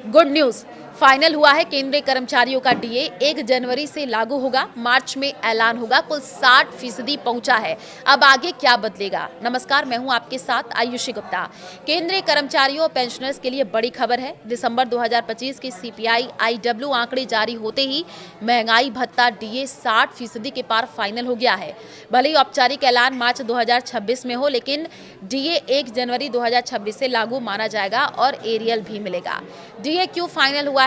Good news final हुआ है। केंद्रीय कर्मचारियों का डीए 1 जनवरी से लागू होगा। मार्च में ऐलान होगा। कुल 60% पहुंचा है। अब आगे क्या बदलेगा? नमस्कार, मैं हूं आपके साथ आयुषी गुप्ता। केंद्रीय कर्मचारियों और पेंशनर्स के लिए बड़ी खबर है। दिसंबर 2025 के सीपीआई आईडब्ल्यू आंकड़े जारी होते ही महंगाई भत्ता डीए 60% के पार फाइनल हो गया है। भले ही औपचारिक ऐलान मार्च 2026 में हो, लेकिन डीए 1 जनवरी 2026 से लागू माना जाएगा और एरियल भी मिलेगा। डीए क्यों फाइनल हुआ है?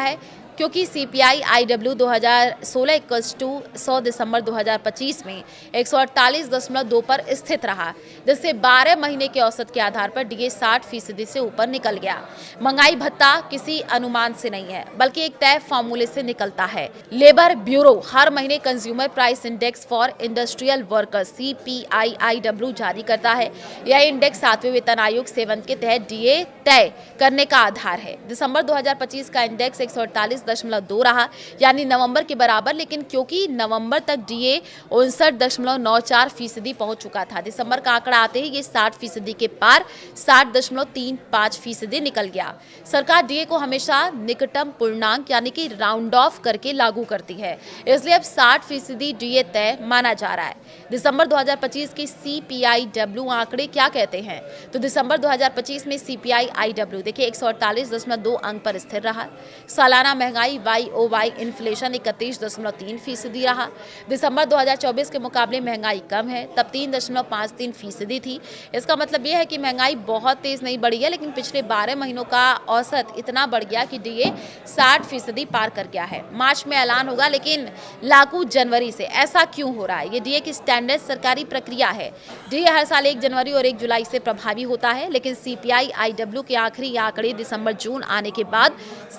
क्योंकि सीपीआई आईडब्ल्यू 2016 इक्वल्स टू 100 दिसंबर 2025 में 148.2 पर स्थित रहा, जिससे 12 महीने के औसत के आधार पर डीए 60% से ऊपर निकल गया। महंगाई भत्ता किसी अनुमान से नहीं है, बल्कि एक तय फॉर्मूले से निकलता है। लेबर ब्यूरो हर महीने consumer price index for industrial workers CPI-IW जारी करता है। यह इंडेक्स 7वें वेतन आयोग 7 के तहत डीए तय करने का आधार है। दिसंबर 2025 का इंडेक्स 148.2 रहा, यानी नवंबर के बराबर, लेकिन क्योंकि नवंबर तक डीए 59.94% पहुंच चुका था, दिसंबर का आंकड़ा आते ही ये 60% के पार 60.35% निकल गया। सरकार डीए को हमेशा निकटतम पूर्णांक यानी कि राउंड ऑफ करके लागू करती है, इसलिए अब 60% डीए तय माना जा रहा है। दिसंबर 2025 के CPI-W आंकड़े क्या कहते हैं? तो दिसंबर 2025 में CPI-IW देखिए 148.2 अंक पर स्थिर रहा। सालाना महंगाई YOY इन्फ्लेशन 31.3% रहा। दिसंबर 2024 के मुकाबले महंगाई कम है, तब 3.53% थी। इसका मतलब यह है कि महंगाई बहुत तेज नहीं बढ़ी है, लेकिन पिछले 12 महीनों का औसत इतना बढ़ गया कि डीए 60% पार कर गया है। मार्च में ऐलान होगा, लेकिन लागू जनवरी से। ऐसा क्यों हो रहा है? ये डीए की स्टैंडर्ड सरकारी प्रक्रिया है। डीए हर साल 1 जनवरी और 1 जुलाई से प्रभावी होता है, लेकिन CPI-IW के आखिरी आंकड़े दिसंबर जून आने के बाद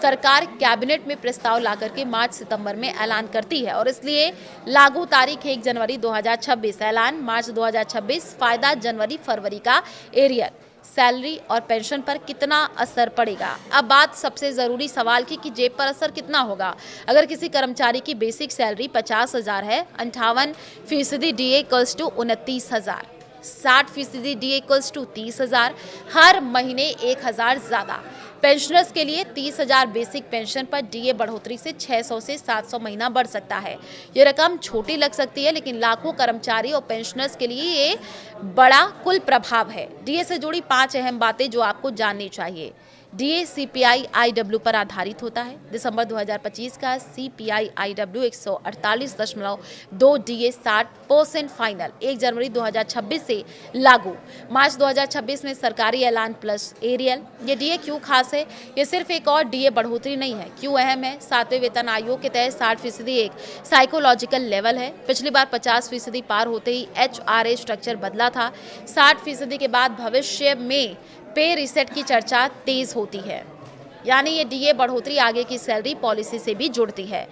सरकार कैबिनेट में प्रस्ताव लाकर के मार्च सितंबर में ऐलान करती है, और इसलिए लागू तारीख 1 जनवरी 2026। ऐलान मार्च 2026। फायदा जनवरी फरवरी का एरियर। सैलरी और पेंशन पर कितना असर पड़ेगा? अब बात सबसे ज़रूरी सवाल की कि जेब पर असर कितना होगा। अगर किसी कर्मचारी की बेसिक सैलरी 50,000 है, 58% DA equals to 29,000, 60% DA equals to 30,000, हर महीने 1,000 ज़्यादा। पेंशनर्स के लिए 30,000 बेसिक पेंशन पर डीए बढ़ोतरी से 600 से 700 महीना बढ़ सकता है। ये रकम छोटी लग सकती है, लेकिन लाखों कर्मचारी और पेंशनर्स के लिए ये बड़ा कुल प्रभाव है। डीए से जुड़ी 5 अहम बातें जो आपको जाननी चाहिए। डीए CPI-IW पर आधारित होता है। दिसंबर 2025 का CPI-IW 148.2 डीए 60% फाइनल 1 जनवरी 2026 से लागू। मार्च 2026 में सरकारी ऐलान प्लस एरियल। ये डीए क्यों खास है? ये सिर्फ एक और डीए बढ़ोतरी नहीं है। क्यों अहम है? 7वें वेतन आयोग के तहत 60% एक साइकोलॉजिकल लेवल है। पिछली बार 50% पार होते ही HRA स्ट्रक्चर बदला था। 60% के बाद भविष्य में पे रिसेट की चर्चा तेज होती है, यानी ये डीए बढ़ोतरी आगे की सैलरी पॉलिसी से भी जुड़ती है।